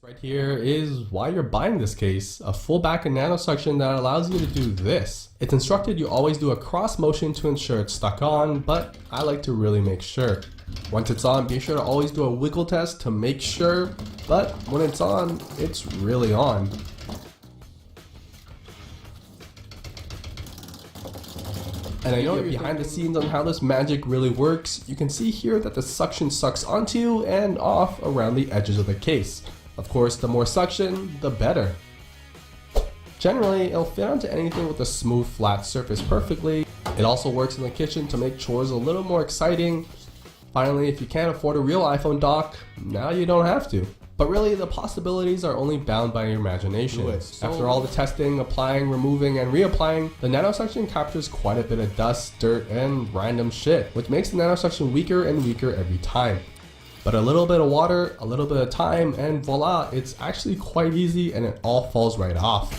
Right here is why you're buying this case, a full back and nano suction that allows you to do this. It's instructed you always do a cross motion to ensure it's stuck on, but I like to really make sure. Once it's on, be sure to always do a wiggle test to make sure, but when it's on, it's really on. And I know you're behind the scenes on how this magic really works. You can see here that the suction sucks onto and off around the edges of the case. Of course, the more suction, the better. Generally, it'll fit onto anything with a smooth, flat surface perfectly. It also works in the kitchen to make chores a little more exciting. Finally, if you can't afford a real iPhone dock, now you don't have to. But really, the possibilities are only bound by your imagination. After all the testing, applying, removing, and reapplying, the nanosuction captures quite a bit of dust, dirt, and random shit, which makes the nanosuction weaker and weaker every time. But a little bit of water, a little bit of time, and voila, it's actually quite easy and it all falls right off.